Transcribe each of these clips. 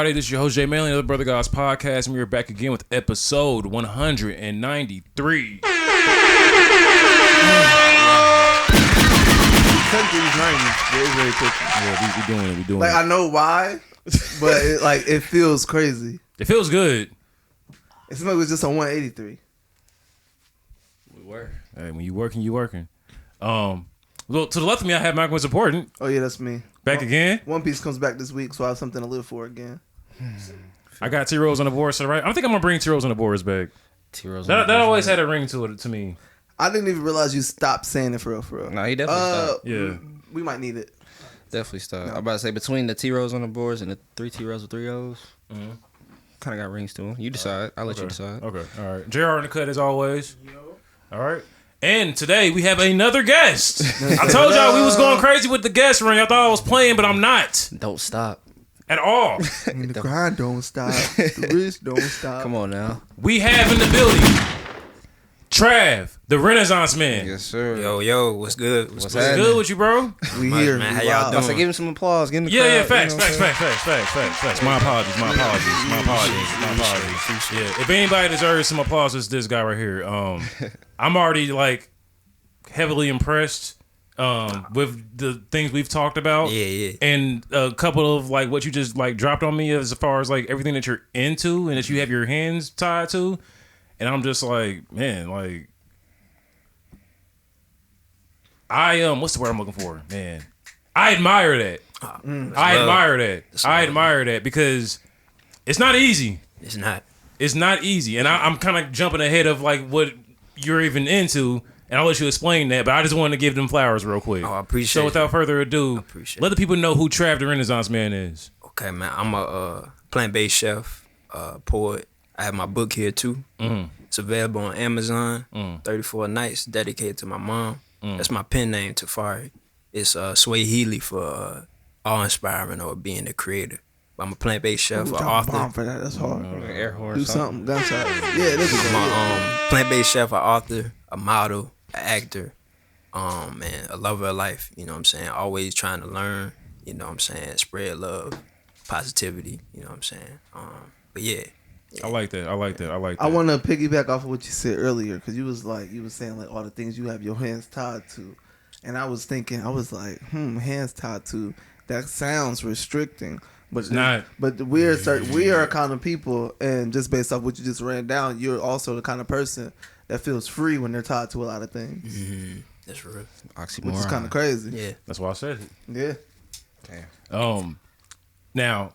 everybody? This is your host, Jay Manley, of the Brother God's Podcast, and we are back again with episode 193. Very quick. Yeah, we doing it. Like, I know why, but it feels crazy. It feels good. It seems like it was just on 183. We work. Hey, when you working, you working. Well, to the left of me, I have Malcolm is important. Oh yeah, that's me. Back again. One Piece comes back this week, so I have something to live for again. I got T-Rose on the board, so right. I think I'm gonna bring T-Rose on the boards back. T-Rose. That always had a ring to it to me. I didn't even realize you stopped saying it for real. No, he definitely stopped. Yeah, we might need it. Definitely stopped. I'm about to say between the T-Rose on the boards and the 3 T-Rose with 3 O's, kind of got rings to him. You decide. I'll let you decide. Okay. All right. JR in the cut as always. All right. And today we have another guest. I told y'all we was going crazy with the guest ring. I thought I was playing, but I'm not. Don't stop. At all. The grind don't stop. The wrist don't stop. Come on now. We have in the building Trav, the Renaissance Man. Yes, sir. Yo, what's good? What's good with you, bro? We here, man. How we y'all live. doing? So give him some applause. Give him the Yeah, crowd, facts. My apologies. Yeah, if anybody deserves some applause, it's this guy right here. I'm already like heavily impressed with the things we've talked about. Yeah. And a couple of like what you just like dropped on me as far as like everything that you're into and that you have your hands tied to. And I'm just like, man, like what's the word I'm looking for? Man. I admire that. I admire that because it's not easy. It's not. It's not easy. And I'm kind of jumping ahead of like what you're even into. And I'll let you explain that, but I just wanted to give them flowers real quick. Oh, I appreciate So without further ado, let the people know who Trav the Renaissance Man is. Okay, man. I'm a plant-based chef, poet. I have my book here, too. It's available on Amazon. 34 Nights, dedicated to my mom. That's my pen name, Tafari. It's Swahili for awe-inspiring or being a creator. But I'm a plant-based chef, an author. Bomb for that. That's hard. Air horn. Do something. Gunshot. Yeah, this is I'm a plant-based chef, an author, a model, an actor, and a lover of life. You know what I'm saying? Always trying to learn. You know what I'm saying? Spread love, positivity. You know what I'm saying? But yeah. I like that. I want to piggyback off of what you said earlier because you was saying like all the things you have your hands tied to, and I was like, hands tied to. That sounds restricting, but it's not. But we are kind of people, and just based off what you just ran down, you're also the kind of person that feels free when they're tied to a lot of things. That's real. Oxymoron. Which is kind of crazy. Yeah. That's why I said it. Yeah. Damn. Now,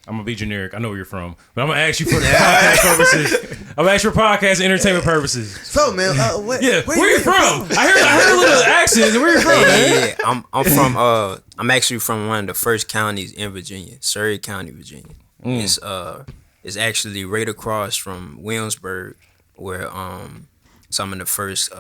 I'm gonna be generic. I know where you're from, but I'm gonna ask you for podcast purposes. I'm gonna ask you for podcast and entertainment purposes. So, man, where you from? I heard a little accent. Where you from, man? Yeah. I'm from. I'm actually from one of the first counties in Virginia, Surrey County, Virginia. It's actually right across from Williamsburg, where some of the first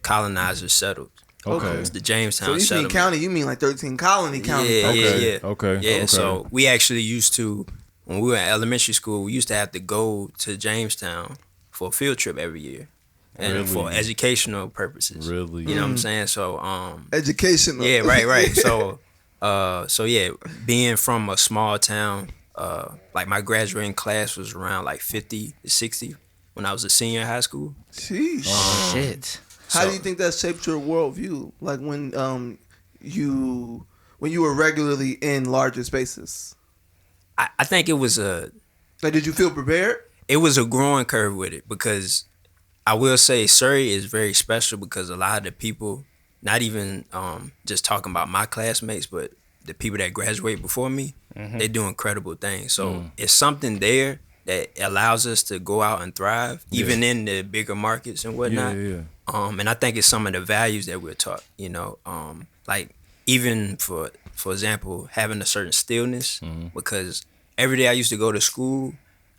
colonizers settled. Okay. It's the Jamestown So you mean settlement. county? You mean like 13 colony county? Yeah. Okay. So we actually used to, when we were in elementary school, we used to have to go to Jamestown for a field trip every year, and for educational purposes. Really? You know what I'm saying? So Educational. yeah, right. So yeah, being from a small town, like my graduating class was around like 50 to 60 when I was a senior in high school. Sheesh. Shit. How do you think that shaped your worldview? Like when you were regularly in larger spaces? I think it was did you feel prepared? It was a growing curve with it, because I will say Surrey is very special because a lot of the people, not even just talking about my classmates, but the people that graduate before me, they do incredible things. So it's something there that allows us to go out and thrive, even in the bigger markets and whatnot. Yeah. And I think it's some of the values that we're taught, you know, like even for example, having a certain stillness, because every day I used to go to school,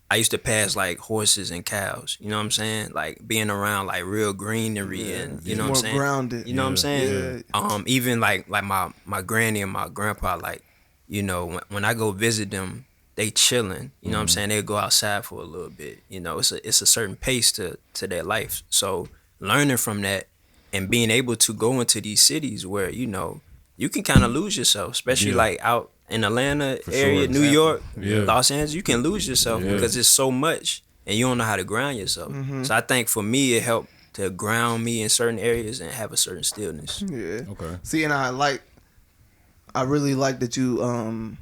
I used to pass like horses and cows, you know what I'm saying? Like being around like real greenery and you know what I'm saying? More grounded. You know what I'm saying? Yeah. Even like my granny and my grandpa, like, you know, when I go visit them, they chilling, you know what I'm saying? They'll go outside for a little bit. You know, it's a certain pace to their life. So learning from that and being able to go into these cities where, you know, you can kind of lose yourself, especially like out in Atlanta For area, sure. New York, Yeah. Los Angeles, you can lose yourself Yeah. because it's so much and you don't know how to ground yourself. So I think for me, it helped to ground me in certain areas and have a certain stillness. Yeah. Okay. See, and I really like that you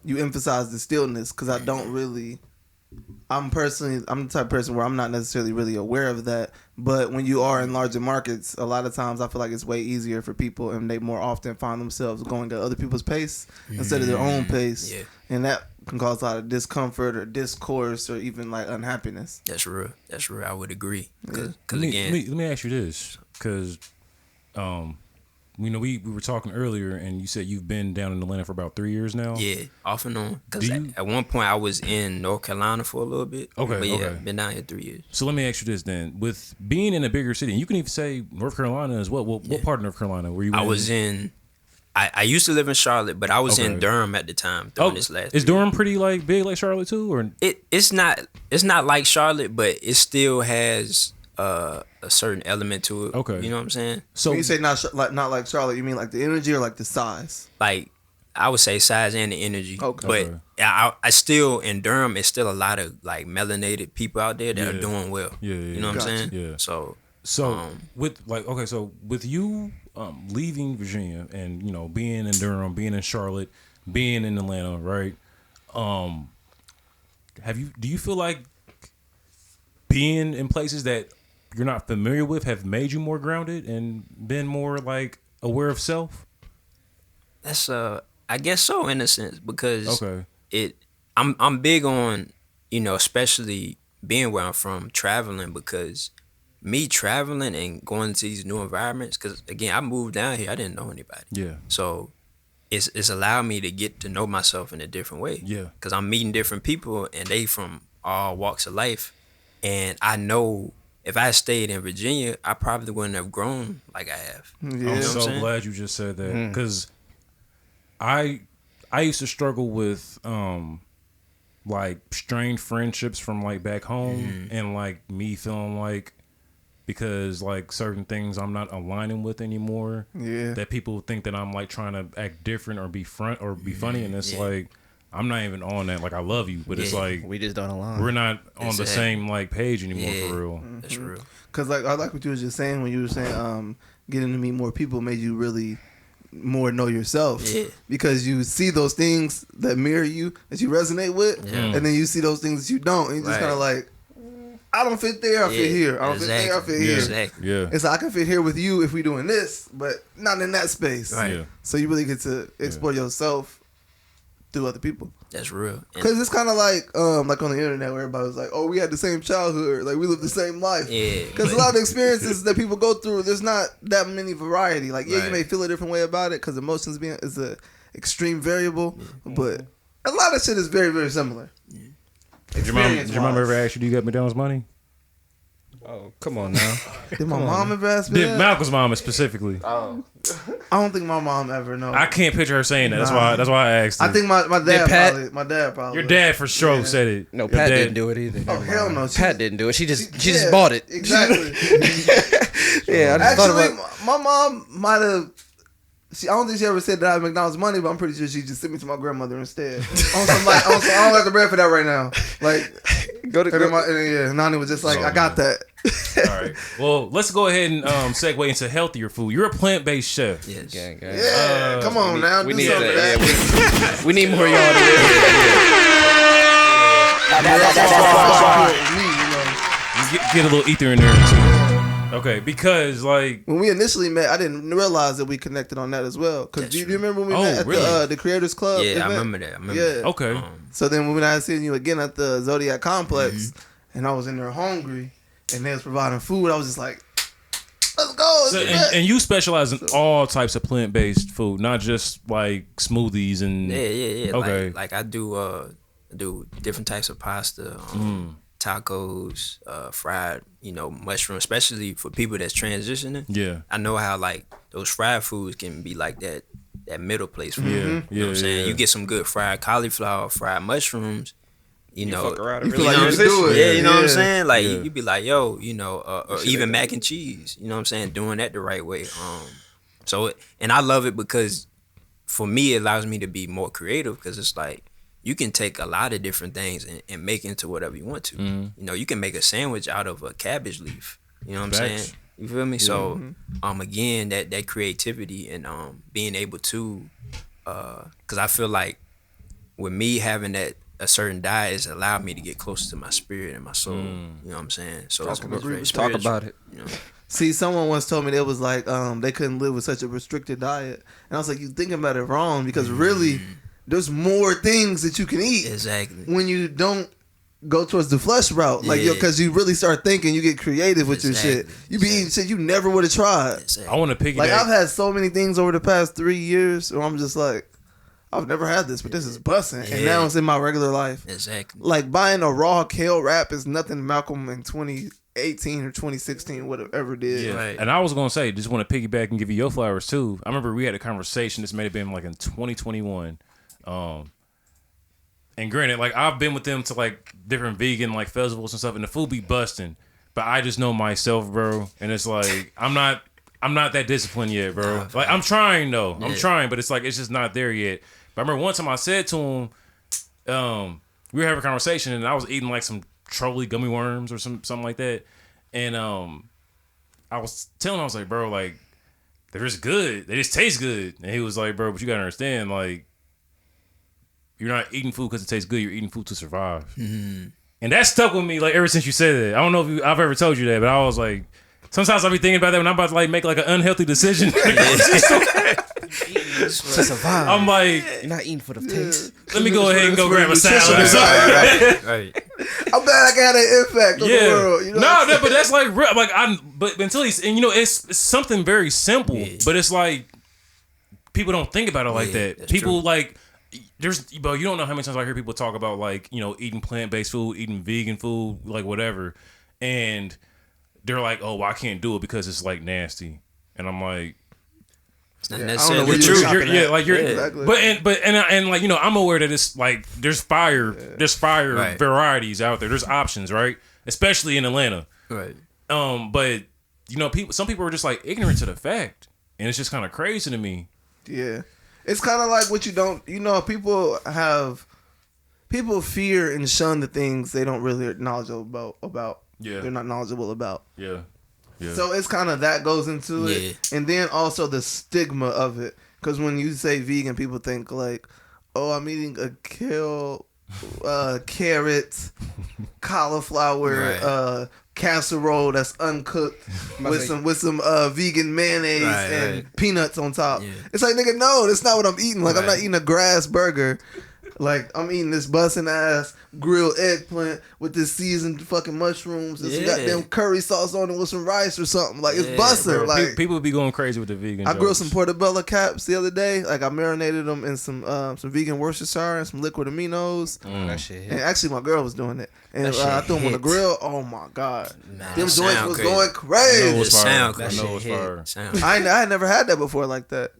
emphasize the stillness because I don't really. I'm the type of person where I'm not necessarily really aware of that. But when you are in larger markets, a lot of times I feel like it's way easier for people, and they more often find themselves going at other people's pace instead of their own pace, Yeah. and that can cause a lot of discomfort or discourse or even like unhappiness. That's real. That's real. I would agree. Because Let again, me ask you this, because we were talking earlier, and you said you've been down in Atlanta for about 3 years now. yeah, off and on. Because Do you- at one point I was in North Carolina for a little bit. Okay, But yeah, okay. been down here 3 years. So let me ask you this then: with being in a bigger city, and you can even say North Carolina as well. What part of North Carolina were you? I was in. I used to live in Charlotte, but I was in Okay. Durham at the time Oh, during this last. is 3 years. Durham pretty like big like Charlotte too, or It's not like Charlotte, but it still has a certain element to it. Okay. You know what I'm saying? so? When you say not like Charlotte, you mean like the energy or like the size? Like I would say size and the energy. Okay. But Okay. I still in Durham, it's still a lot of like melanated people out there that Yeah. are doing well. Yeah, You know what Gotcha. I'm saying? Yeah. So with you leaving Virginia and being in Durham, being in Charlotte, being in Atlanta, right? Do you feel like being in places that you're not familiar with have made you more grounded and been more like aware of self? that's I guess so in a sense because Okay. I'm big on, especially being where I'm from, traveling, because me traveling and going to these new environments, because again, I moved down here, I didn't know anybody. Yeah. So it's allowed me to get to know myself in a different way. Yeah. Because I'm meeting different people and they from all walks of life. And I know if I stayed in Virginia, I probably wouldn't have grown like I have. Yeah. I'm know what I'm so saying? glad you just said that because I used to struggle with like strained friendships from like back home and like me feeling like because like certain things I'm not aligning with anymore. Yeah. That people think that I'm like trying to act different or be front or be funny, and it's like I'm not even on that. Like I love you, but it's Yeah. like We just don't align. we're not on the Exactly. same like page anymore Yeah. for real. That's real. Cause like I like what you was just saying when you were saying getting to meet more people made you really more know yourself. Yeah. Because you see those things that mirror you that you resonate with, and then you see those things that you don't, and you just Right. kind of like, I don't fit there, I fit here. I don't fit there, I fit here. Exactly. Yeah. It's like I can fit here with you if we doing this, but not in that space. Right. Yeah. So you really get to explore yourself through other people. That's real. And- Because it's kind of like on the internet where everybody was like, oh, we had the same childhood. Like, we lived the same life. Yeah, Because a but- lot of the experiences that people go through, there's not that many variety. Like, yeah, you Right. may feel a different way about it because emotions is a extreme variable. But a lot of shit is very, very similar. Did your mom ever ask you, do you got McDonald's money? Oh, come on now. Did my mom ever ask me Did that? Malcolm's mom specifically? I don't think my mom ever knows. I can't picture her saying that. That's why I asked. I her. think my dad Pat- probably. My dad probably. Your dad for sure said it. No, Your Pat dad- didn't do it either. Oh, hell no. Pat didn't do it. She just Yeah, bought it. Exactly. Yeah, I just thought Actually, about. my mom might have. I don't think she ever said that I had McDonald's money, but I'm pretty sure she just sent me to my grandmother instead. I don't have the bread for that right now. Like, Go to. and then yeah, Nani was just like, I got that. All right. Well, let's go ahead and segue into healthier food. You're a plant-based chef. Yes. Gang. Yeah, come on now, We do need something that. for that. Yeah, we need more y'all to Me, you know. Get a little ether in there too. Okay, because like When we initially met, I didn't realize that we connected on that as well. Because do you remember when we met at really? the Creators Club? Yeah, I event? remember that. I remember Yeah. that. okay. So then when I seen you again at the Zodiac Complex, and I was in there hungry, and they was providing food, I was just like, let's go. So, let's do that. and you specialize in all types of plant-based food, not just like smoothies and Yeah. Okay. Like I do different types of pasta, tacos, fried, mushroom, especially for people that's transitioning. yeah. I know how like those fried foods can be like that middle place for Yeah, you. You know yeah, what I'm saying? yeah. You get some good fried cauliflower, fried mushrooms, you know. fuck around You and feel really like you can do it. Yeah, you know what I'm Yeah. saying? Like Yeah. you be like, yo, or even mac and cheese. You know what I'm saying? Doing that the right way. And I love it because for me, it allows me to be more creative because it's like you can take a lot of different things and make it into whatever you want to. You know, you can make a sandwich out of a cabbage leaf. You know what I'm saying? You feel me? So, again, that creativity and being able to, because I feel like with me having a certain diet has allowed me to get closer to my spirit and my soul. You know what I'm saying? So it's very Talk about it. You know? See, someone once told me they was like, they couldn't live with such a restricted diet, and I was like, you thinking about it wrong because really, there's more things that you can eat. Exactly. When you don't go towards the flesh route, like because you really start thinking, you get creative with your shit. You be eating shit you never would have tried. I want to piggyback. Like I've had so many things over the past 3 years where I'm just like, I've never had this, but this is busting, and now it's in my regular life. Exactly. Like buying a raw kale wrap is nothing Malcolm in 2018 or 2016 would have ever did. Yeah, Right. and I was gonna say, just want to piggyback and give you your flowers too. I remember we had a conversation. This may have been like in 2021. And granted, like I've been with them to like different vegan like festivals and stuff, and the food be busting. But I just know myself, bro, and it's like I'm not that disciplined yet, bro. Like I'm trying though, I'm trying, but it's like it's just not there yet. But I remember one time I said to him, we were having a conversation, and I was eating like some Trolley gummy worms or something like that, and I was telling him, I was like, bro, like they're just good, they just taste good, and he was like, bro, but you gotta understand, like. You're not eating food because it tastes good. You're eating food to survive. And that stuck with me like ever since you said that. I don't know if I've ever told you that, but I was like, sometimes I'll be thinking about that when I'm about to like make like an unhealthy decision. To survive. I'm like, you're not eating for the taste. let me go ahead and go grab a salad. Right. I'm glad I got an impact on the world. You know but that's like real. Like but until he's and you know it's something very simple, but it's like people don't think about it like that. People true. like. Bro, you don't know how many times I hear people talk about like, you know, eating plant-based food, eating vegan food, like whatever. And they're like, oh, well, I can't do it because it's like nasty. And I'm like, It's not I don't know necessarily where true. Exactly. But like, you know, I'm aware that it's like there's fire Right. varieties out there. There's options, right? Especially in Atlanta. Right. But you know, some people are just like ignorant to the fact. And it's just kind of crazy to me. Yeah. It's kind of like what you don't, you know, people fear and shun the things they don't really knowledgeable about. Yeah. They're not knowledgeable about. Yeah. So it's kind of that goes into it. Yeah. And then also the stigma of it. Because when you say vegan, people think like, oh, I'm eating a kale, carrots, cauliflower, casserole that's uncooked with some vegan mayonnaise and peanuts on top. Yeah. It's like, nigga, no, that's not what I'm eating. Like I'm not eating a grass burger. Like I'm eating this busting ass grilled eggplant with this seasoned fucking mushrooms and some goddamn curry sauce on it with some rice or something. Like it's busting. Bro, like people be going crazy with the vegan. I grilled some portobello caps the other day. Like I marinated them in some vegan Worcestershire and some liquid aminos. That shit hit. And actually, my girl was doing it, and I threw them on the grill. Oh my god, them joints was crazy. Going crazy. I know it's fire. That I know shit it's fire. I had never had that before like that.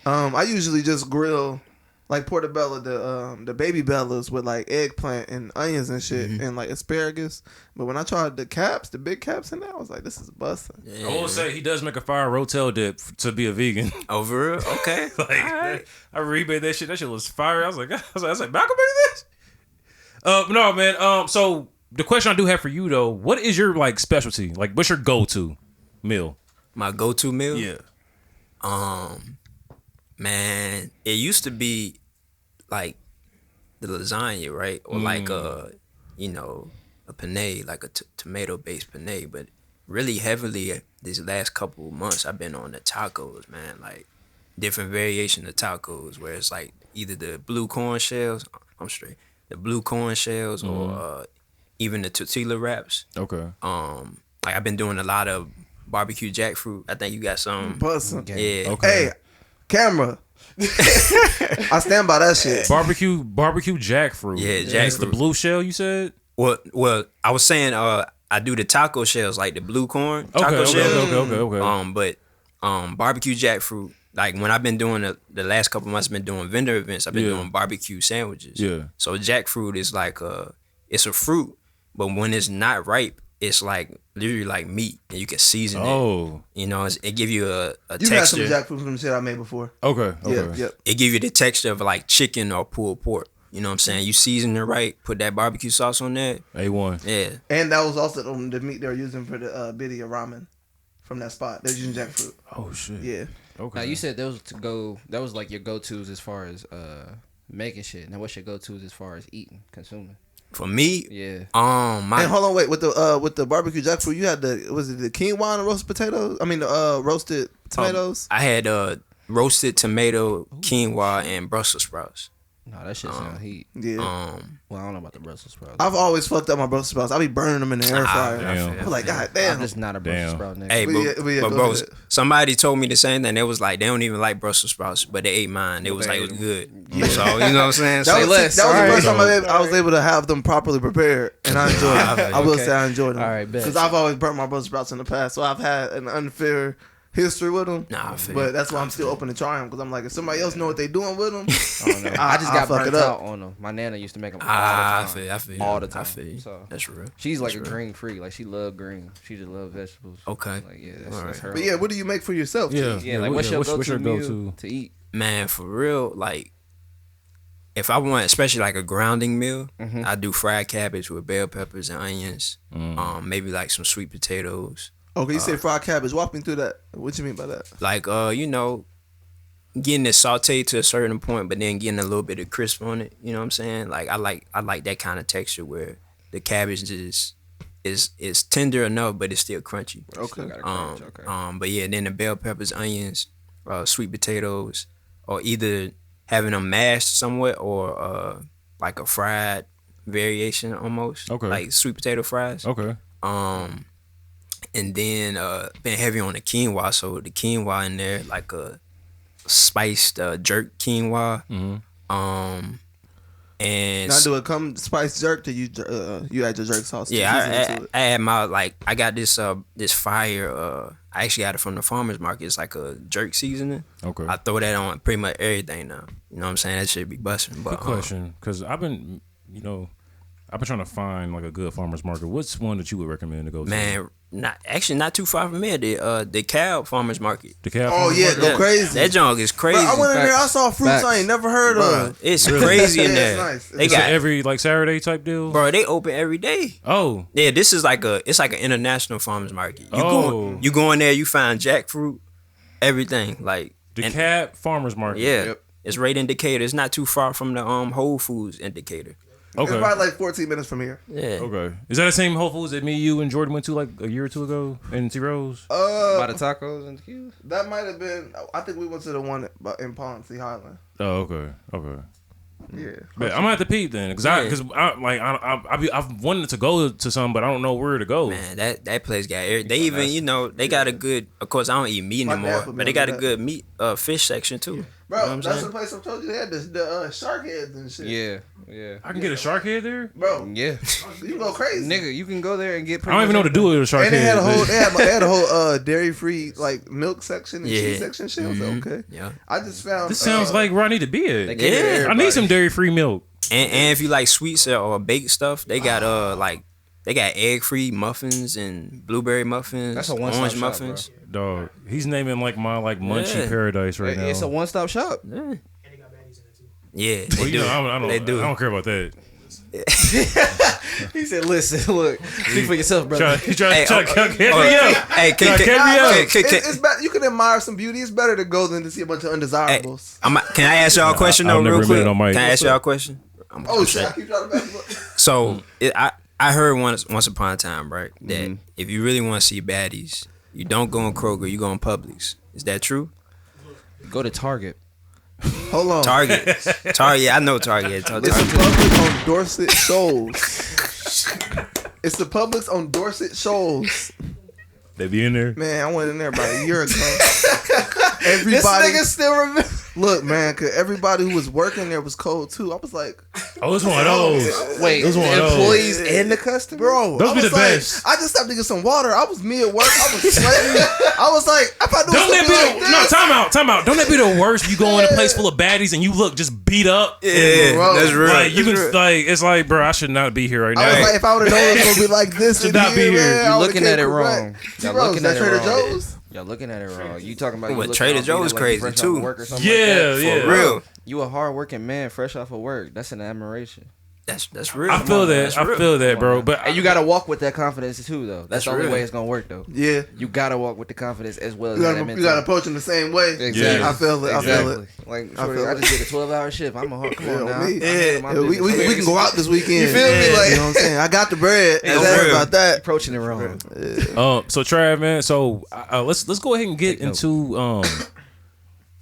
I usually just grill like portobello, the baby bellas with like eggplant and onions and shit and like asparagus. But when I tried the big caps in there, I was like, this is busting. I will say he does make a fire rotel dip to be a vegan. Over. Okay. Like I remade that shit. That shit was fire. I was like, Malcolm made this. No, man. So the question I do have for you though, what is your like specialty? Like, what's your go-to meal? My go-to meal? Yeah. Man, it used to be like the lasagna, right? Or like you know, a penne, like a tomato-based penne. But really heavily these last couple of months, I've been on the tacos, man. Like different variation of tacos, where it's like either the blue corn shells. I'm straight. The blue corn shells, or even the tortilla wraps. Okay. Like I've been doing a lot of barbecue jackfruit. I think you got some. Busting. Yeah. Okay. Hey, camera. I stand by that shit. Barbecue jackfruit. Yeah, It's the jackfruit. blue shell you said? Well, I was saying I do the taco shells, like the blue corn taco shells. Okay. But barbecue jackfruit, like when I've been doing the last couple months, I've been doing vendor events. I've been doing barbecue sandwiches. Yeah. So jackfruit is like it's a fruit, but when it's not ripe, it's like literally like meat, and you can season it. Oh, You know, it give you a You had some texture. jackfruit from the shit I made before. okay. Yeah. It give you the texture of like chicken or pulled pork. You know what I'm saying? You season it right, put that barbecue sauce on that. A1. Yeah. And that was also the meat they were using for the Bidia ramen from that spot. They're using jackfruit. Oh shit. Yeah. Okay. Now you said those to go. That was like your go-tos as far as making shit. Now what's your go-tos as far as eating, consuming? For me, Yeah. And hold on, wait, with the barbecue jackfruit, you had the quinoa and roasted potatoes? I mean the roasted tomatoes. I had roasted tomato, quinoa, and Brussels sprouts. No, that shit sound heat. Yeah. Well, I don't know about the Brussels sprouts. I've always fucked up my Brussels sprouts. I be burning them in the air fryer. damn. I'm like, God I'm damn. just not a Brussels Damn. sprout nigga. Hey, But yeah, but go bro, ahead. somebody told me the same thing. They was like, they don't even like Brussels sprouts, but they ate mine. It was like, it was good. So, you know what I'm saying? That was, less. that was the Alright. first time I was able to have them properly prepared, and I enjoyed it. I will say I enjoyed them. Alright, bet. Because I've always burnt my Brussels sprouts in the past, so I've had an unfair history with them. Nah, I feel But you. that's why I'm still open to try them, because I'm like, if somebody else know what they doing with them, I don't know. I just I'll got fuck burnt it up. out on them. My nana used to make them all I the time. feel you. All the time. I feel you. So- That's real. She's like That's a real. green freak. Like she love green. She just love vegetables. Okay. Like yeah, that's Alright. her. but yeah, what do you make for yourself? Yeah. Chief? Yeah, like what's your what's go-to your meal go-to? to eat? Man, for real, like, if I want, especially like a grounding meal, I do fried cabbage with bell peppers and onions. Maybe like some sweet potatoes. Okay, you said fried cabbage. Walk me through that. What you mean by that? Like, you know, getting it sauteed to a certain point, but then getting a little bit of crisp on it. You know what I'm saying? Like, I like that kind of texture where the cabbage is tender enough, but it's still crunchy. Okay. But yeah, then the bell peppers, onions, sweet potatoes, or either having them mashed somewhat or like a fried variation almost. Okay. Like sweet potato fries. Okay. And then been heavy on the quinoa, so the quinoa in there, like a spiced jerk quinoa. And Now do it come spice jerk? Do you add your jerk sauce? yeah, to it? I had my I got this fire. I actually got it from the farmers market. It's like a jerk seasoning. Okay. I throw that on pretty much everything now. You know what I'm saying? That should be busting. But Good question, because I've been trying to find like a good farmer's market. What's one that you would recommend to go to? man, not too far from here. The cow farmers market. The Cal Oh Farmers yeah, Market? go crazy. That junk is Bro, crazy. I went in there. I Facts. saw fruits Facts. I ain't never heard of. It's crazy in Yeah, there. it's nice. They It's got every like Saturday type deal. bro. They open every day. Oh, Yeah, this is like it's like an international farmers market. Oh. You go in there, you find jackfruit, everything like the and- Cat Farmers Market. Yeah, Yep. it's right in Decatur. It's not too far from the Whole Foods in Decatur. It's Okay. probably like 14 minutes from here. Yeah. Okay. Is that the same Whole Foods that me, you, and Jordan went to like a year or two ago in T Rose? By the tacos and the cues. That might have been. I think we went to the one in Ponce Highland. Oh, okay. Okay. Yeah. But I'm gonna have to peep then, because I've wanted to go to some, but I don't know where to go. Man, that place got they even they got a good. Of course, I don't eat meat My dad anymore, put me but they on got a that. good meat fish section too. Bro, You know what I'm that's saying? the place I told you they had the shark heads and shit. Yeah. I can get a shark head there. Bro, Yeah. you go crazy. Nigga, you can go there and get I don't even know what to do with a shark And they head. had a whole, they had a whole dairy free like milk section and Yeah. cheese section. Shit, I was like, okay. Yeah. I just found. This sounds like where I need to be They at. cater to Yeah. I everybody. need some dairy free milk. And if you like sweets or baked stuff, they got they got egg free muffins and blueberry muffins, That's a one-stop orange shop, muffins. Dog, he's naming like my munchie Yeah. paradise right now. It's a one-stop shop. Yeah, And they got baddies in it too. yeah, Well, they you do. know, I They do. don't care about that. He said, "Listen, look, speak for yourself, brother." He try Hey, to oh, catch me up. Hey, Nah, catch me up. It's better. You can admire some beauty. It's better to go than to see a bunch of undesirables. Can I ask y'all a question I've though, never real quick? admitted on mic. Can I ask y'all a question? Oh shit! I keep trying to back up. So I heard once upon a time, right, that if you really want to see baddies, you don't go in Kroger, you go in Publix. Is that true? Go to Target. Hold on. Target, I know Target. It's the Publix on Dorset Shoals. It's the Publix on Dorset Shoals. They be in there. Man, I went in there about a year ago. Everybody, still remember. Look, man, cause everybody who was working there was cold too. I was like, Oh, it's one of those. Wait, Those one of those. employees and the customers? bro, Those I be was the like, best. I just have to get some water. I was mid work. I was sweating. I was like, if I knew Don't that something be like the, no this, time out. Don't that be the worst? You go in a place full of baddies and you look just beat up. Yeah, bro, that's real. Like you can like it's like, bro, I should not be here right I was now. like, if I would have known it was gonna be like this, Should in not be here. man, You I would've looking came at it correct. wrong. See, Y'all bro, looking is that at it Trader wrong. Joe's? Y'all looking at it wrong. You talking about you But looking Trader all beat up Joe's like you crazy, fresh too. off of work or something Yeah, like that? yeah. For real. You a hard working man fresh off of work. That's an admiration. That's real. I feel that. That's I real. feel that, bro. But And you gotta walk with that confidence too, though. That's the only real. way it's gonna work, though. Yeah, You gotta walk with the confidence as well as you that gotta mentality. approach him the same way. Exactly. I feel it. I feel it. Like, I shorty, feel I it. just did a 12-hour shift. I'm a hard. Come on Yeah, now. me. Yeah, We can go out this weekend. You feel me? Like- you know what I'm saying? I got the bread. Don't Exactly. worry about that. Approaching it wrong. so Trav, man. So let's go ahead and get into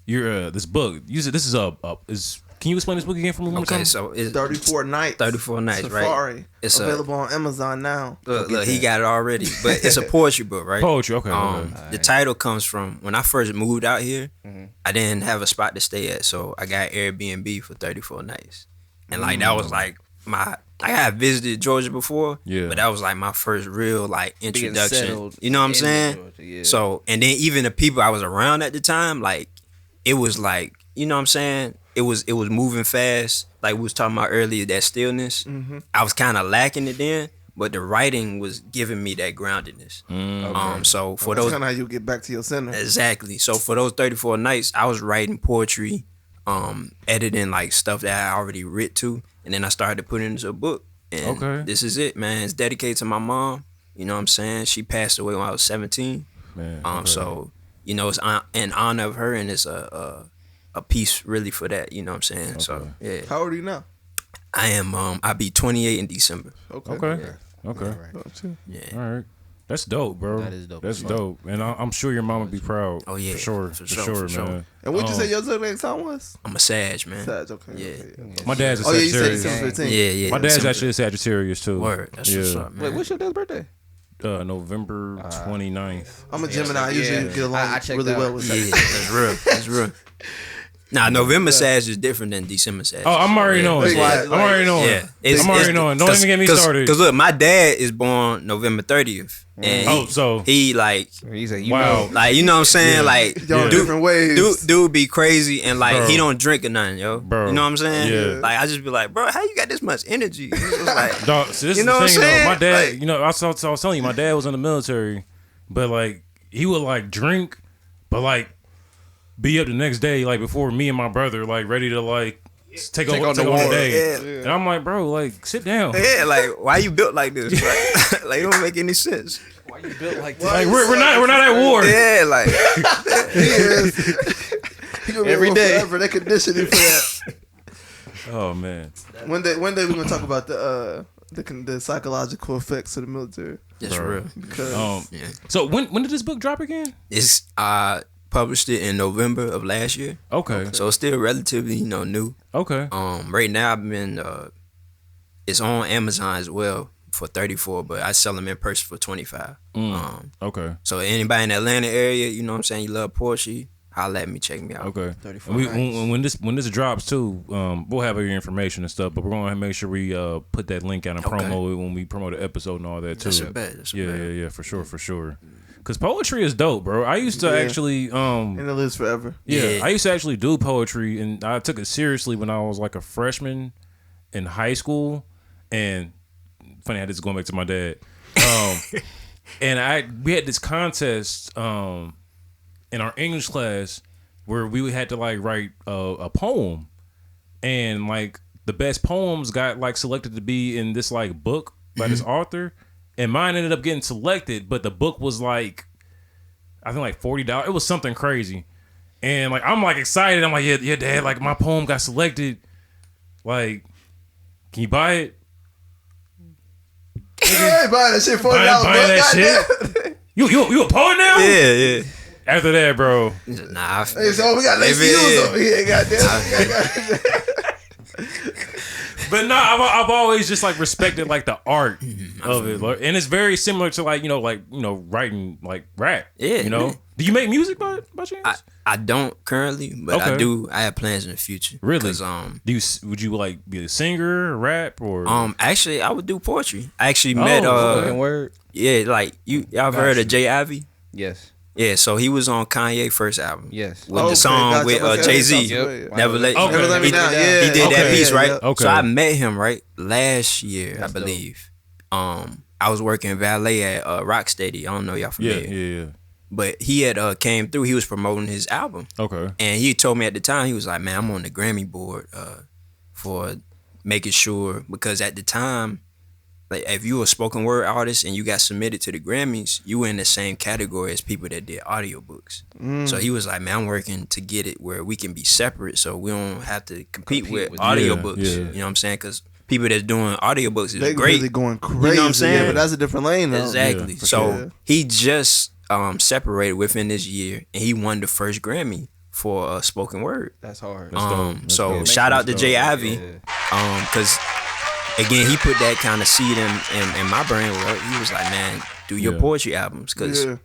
your this book. You said this is can you explain this book again for me one more Okay, time? so it's 34 nights. 34 nights, Safari. right? It's available on Amazon now. Look, he got it already, but it's a poetry book, right? Poetry, okay. The title comes from when I first moved out here. I didn't have a spot to stay at, so I got Airbnb for 34 nights, and like that was like my. I had visited Georgia before, Yeah. but that was like my first real like Being introduction. settled You know what I'm in saying? Georgia, yeah. So, and then even the people I was around at the time, like it was like, you know what I'm saying? It was moving fast. Like we was talking about earlier, that stillness. I was kind of lacking it then, but the writing was giving me that groundedness. So for That's those kind of how you get back to your center. exactly. So for those 34 nights, I was writing poetry, editing like stuff that I already writ to, and then I started to put it into a book. And Okay. this is it, man. It's dedicated to my mom. You know what I'm saying? She passed away when I was 17. Man, So you know, it's in honor of her, and it's a piece really for that. You know what I'm saying? So yeah, How old are you now? I am. I'll be 28 in December. Okay. Okay. Right. Yeah. All right. That's dope, bro. That is dope. That's dope. And I'm sure your mom would be proud. Oh, yeah. For sure. For For sure, sure, for sure. man. And what'd you say your zodiac sign was? I'm a Sag, man. Sag, okay. Yeah. okay. My dad's a Oh, yeah, you said Sagittarius. December 15th. Yeah, yeah. My dad's December. actually a Sagittarius too. Word. That's yeah. what's up, man. Wait, what's your dad's birthday? November 29th. I'm a Gemini. I usually get along I checked really out. well with Yeah, that. that's real. That's real. Nah, November Sag is different than December Sag. Oh, I'm already knowing. That's why, I'm already knowing. Yeah, I'm already knowing. Don't even get me started. Cause look, my dad is born November 30th, and Oh, so he like, He's like, you wow. know. like you know what I'm saying, like Y'all different ways. dude be crazy, and like Bro. he don't drink or nothing, yo. Bro. You know what I'm saying? Yeah. Like I just be like, bro, how you got this much energy? It's just like, Dog, so this You is know the what thing, I'm though. saying? My dad, Like- you know, I was telling you, my dad was in the military, but like he would like drink, but like be up the next day, like before me and my brother, like ready to like take on over the the war. day. Yeah. And I'm like, bro, like sit down. yeah, like why you built like this? Like, like it don't make any sense. Why you built like this? Like we're not at war. Yeah, like He is. He gonna be Every on day. forever. They condition him for that. Oh man, One day we're gonna talk about the psychological effects of the military. that's Bro. real. Because Yeah, so when did this book drop again? it's published it in November of last year, Okay, so it's still relatively new. okay, Right now I've been it's on Amazon as well for 34, but I sell them in person for 25. okay, So anybody in the Atlanta area, you know what I'm saying, you love Porsche, holla at me, check me out. okay. 34 And when this drops too, we'll have your information and stuff, but we're gonna make sure we put that link out and Okay. promo it when we promote the episode and all that too. That's a bet. That's a Yeah, bet. yeah, yeah, for sure. Cause poetry is dope, bro. I used to Yeah. actually, and it lives forever. yeah, Yeah. I used to actually do poetry, and I took it seriously when I was like a freshman in high school. And funny how this is going back to my dad. And we had this contest in our English class where we had to like write a poem, and like the best poems got like selected to be in this like book by this author. And mine ended up getting selected, but the book was like, I think like $40. It was something crazy. And like I'm like excited. I'm like, yeah, dad, like my poem got selected. Like, can you buy it? Hey, buying that shit $40. Buying that shit? You a poet now? Yeah, yeah. After that, bro. Nah, Hey, so we got Lace Maybe, Hughes yeah. over here. Goddamn. But no, I've always just like respected like the art of it, like, and it's very similar to like writing like rap. Yeah, you know. yeah. Do you make music by chance? I don't currently, but Okay. I do. I have plans in the future. Really? 'Cause, Would you like be a singer, rap, or actually, I would do poetry. I actually met Spoken word. yeah, like y'all heard of Jay Ivy? Yes. Yeah, so he was on Kanye's first album. Yes. With the song with Jay Z. Yep. Never let Okay. Never let me he, down. he Yeah, did that okay, piece, yeah, right? yeah. Okay. So I met him right last year, That's I believe. I was working valet at Rocksteady. I don't know y'all yeah, familiar. yeah. But he had came through. He was promoting his album. Okay. And he told me at the time, he was like, man, I'm on the Grammy board for making sure, because at the time, like if you were a spoken word artist and you got submitted to the Grammys, you were in the same category as people that did audiobooks. So he was like, man, I'm working to get it where we can be separate so we don't have to compete with audiobooks. Yeah. You know what I'm saying? Because people that's doing audiobooks is They great. really going crazy. You know what I'm saying? Yeah, but that's a different lane though. Exactly. Yeah, for So sure. he just separated within this year, and he won the first Grammy for spoken word. That's hard. That's dope. That's So dope. shout out to That's Jay dope. Ivy, because again he put that kind of seed in my brain where he was like, man, do your Yeah. poetry albums because Yeah.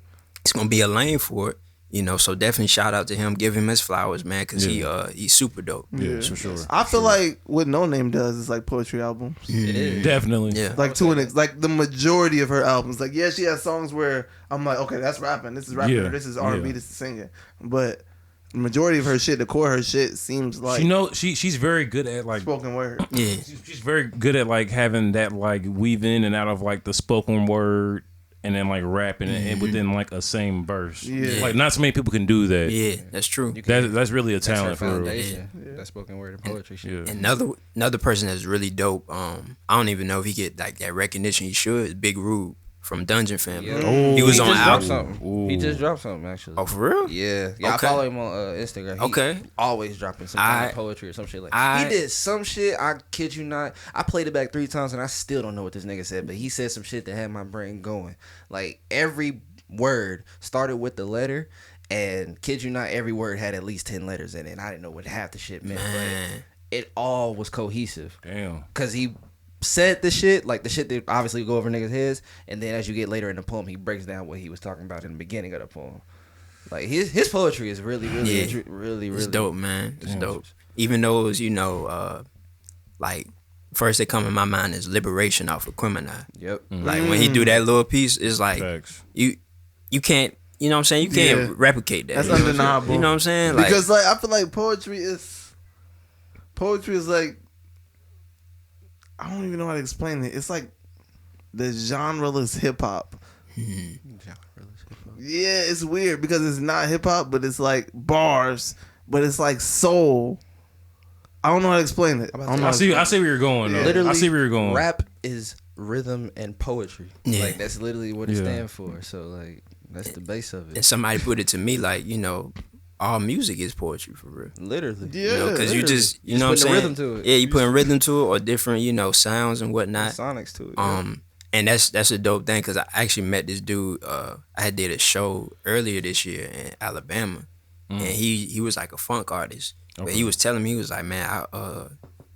it's gonna be a lane for it. You know, so definitely shout out to him, give him his flowers, man, because he's super dope. Yeah, for sure. I feel like what No Name does is like poetry albums. It is. Definitely. Yeah. Like like the majority of her albums. Like yeah, she has songs where I'm like, okay, that's rapping. This is rapping. Yeah. Or this is R&B. Yeah. This is singing. But the majority of her shit, the core of her shit, seems like She's very good at like spoken word. Yeah. she's very good at like having that like weave in and out of like the spoken word and then like rapping and within like a same verse. Yeah. Like not so many people can do that. Yeah, that's true. That's really a That's her talent for real. foundation. That spoken word and poetry shit. Yeah. Another person that's really dope. I don't even know if he get like that recognition he should. Is Big Rude from Dungeon Family. Yeah. Oh, He was He on just dropped album. something. He just dropped something actually. Oh, for real? Yeah, I Okay. follow him on Instagram. He Okay. always dropping some kind of poetry or some shit like. He did some shit. I kid you not. I played it back 3 times and I still don't know what this nigga said. But he said some shit that had my brain going. Like every word started with the letter, and kid you not, every word had at least 10 letters in it. And I didn't know what half the shit meant, Man. but it all was cohesive. Damn. Cause he said the shit, like the shit that obviously go over niggas' heads, and then as you get later in the poem, he breaks down what he was talking about in the beginning of the poem. Like his poetry is really really It's dope, man. It's Yeah. dope. Even though it was, like first that come in my mind is Liberation off of Criminal. Yep. Like when he do that little piece, it's like Facts. you can't, you know what I'm saying? You can't Yeah. replicate that. That's You know what I'm undeniable. saying? You know what I'm saying? Like, Because like I feel like poetry is like I don't even know how to explain it. It's like the genreless hip hop. Yeah, it's weird because it's not hip hop, but it's like bars, but it's like soul. I don't know how to explain it. I don't know I how to see explain where you're going though. Literally, I see where you're going. Rap is rhythm and poetry. Yeah. Like that's literally what it Yeah. stands for. So like that's the base of and it. somebody put it to me like, all music is poetry for real. Literally. Yeah, Because you just, you Just know what I'm putting saying? the rhythm to it. Yeah, you putting rhythm to it or different, sounds and whatnot. Sonics to it. Yeah. And that's a dope thing because I actually met this dude. I did a show earlier this year in Alabama, and he was like a funk artist. But he was telling me, he was like, man,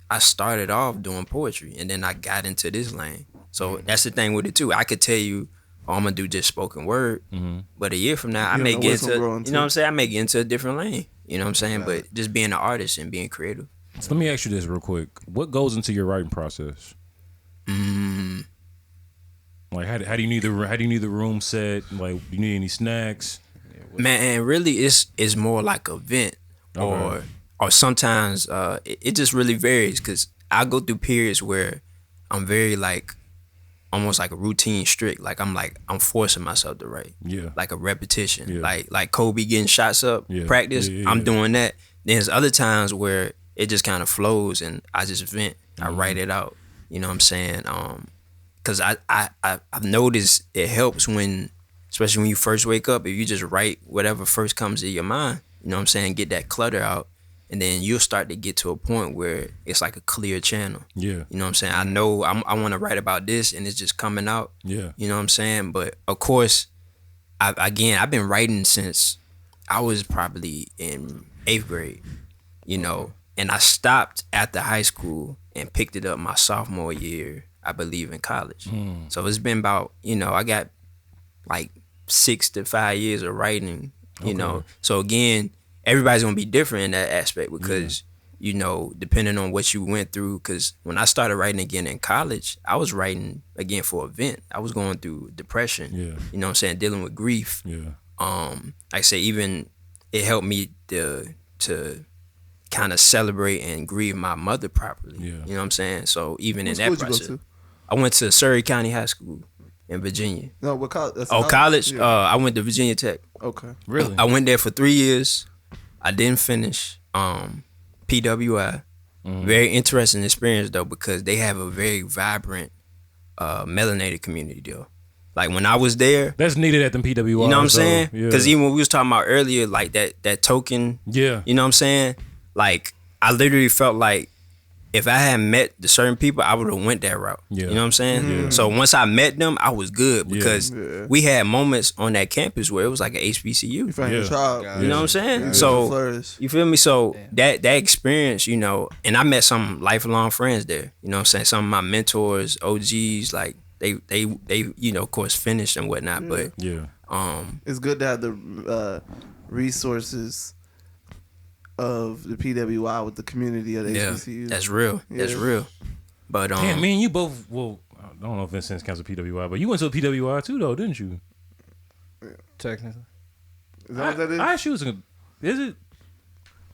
I started off doing poetry and then I got into this lane. So that's the thing with it too. I could tell you, oh, I'm gonna do just spoken word, but a year from now I You may don't know get what's into, gonna grow you into. know what I'm saying? I may get into a different lane. You know what I'm saying? But just being an artist and being creative. So let me ask you this real quick. What goes into your writing process? Like how do you need the room set? Like do you need any snacks? Man, really, it's more like a vent, Okay. or sometimes it just really varies because I go through periods where I'm very like almost like a routine strict. Like I'm forcing myself to write. Yeah. Like a repetition. Yeah. Like Kobe getting shots up, Yeah. practice. Yeah, I'm yeah. doing that. Then there's other times where it just kind of flows and I just vent. I write it out. You know what I'm saying? Cause I've noticed it helps when, especially when you first wake up, if you just write whatever first comes to your mind, you know what I'm saying? Get that clutter out. And then you'll start to get to a point where it's like a clear channel. Yeah. You know what I'm saying? I know I want to write about this and it's just coming out. Yeah. You know what I'm saying? But of course, I've been writing since I was probably in 8th grade, and I stopped after high school and picked it up my sophomore year, I believe, in college. So it's been about, I got like 6 to 5 years of writing, you know. So again, everybody's gonna be different in that aspect because depending on what you went through. Because when I started writing again in college, I was writing again for a vent. I was going through depression. Yeah. You know what I'm saying? Dealing with grief. Yeah. Like I say, even it helped me to kind of celebrate and grieve my mother properly. Yeah. You know what I'm saying? So even What in school that did you go process, to? I went to Surrey County High School in Virginia. No, what college? College? Yeah. I went to Virginia Tech. Okay. Really? I went there for 3 years. I didn't finish. PWI. Very interesting experience though, because they have a very vibrant melanated community though. Like when I was there, That's needed at the PWI. you know what I'm saying? Yeah. Because even when we was talking about earlier, like that token, Yeah. you know what I'm saying? Like I literally felt like if I hadn't met the certain people, I would have went that route. Yeah. You know what I'm saying? Yeah. So once I met them, I was good because Yeah. we had moments on that campus where it was like an You HBCU. find your Yeah. tribe. You know what I'm saying? Yeah. So Flourish. you feel me? So that experience, and I met some lifelong friends there. You know what I'm saying? Some of my mentors, OGs, like they of course finished and whatnot. But Yeah. It's good to have the resources of the PWI with the community of the yeah, HBCU. that's real. That's Yeah. real. But Damn, me and you both. Well, I don't know if Vincent counts a PWI, but you went to a PWI too, though, didn't you? Technically, Is that what that is? I actually was. Is it?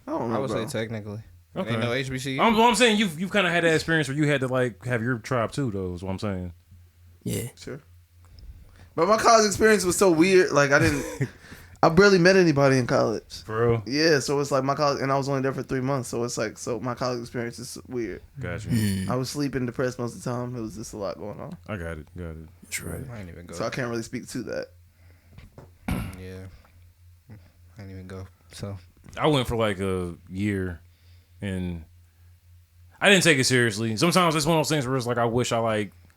I don't know, I would bro. say technically. Okay. Ain't no HBCU. I'm saying you've kind of had that experience where you had to like have your tribe too, though. Is what I'm saying. yeah, Sure. But my college experience was so weird. Like I barely met anybody in college. For real. Yeah, so it's like my college, and I was only there for 3 months. So it's like, my college experience is weird. Gotcha. I was sleeping, depressed most of the time. It was just a lot going on. I got it. that's right. I ain't even go. So I can't really speak to that. Yeah, I ain't even go. So I went for like a year, and I didn't take it seriously. Sometimes it's one of those things where it's like I wish I like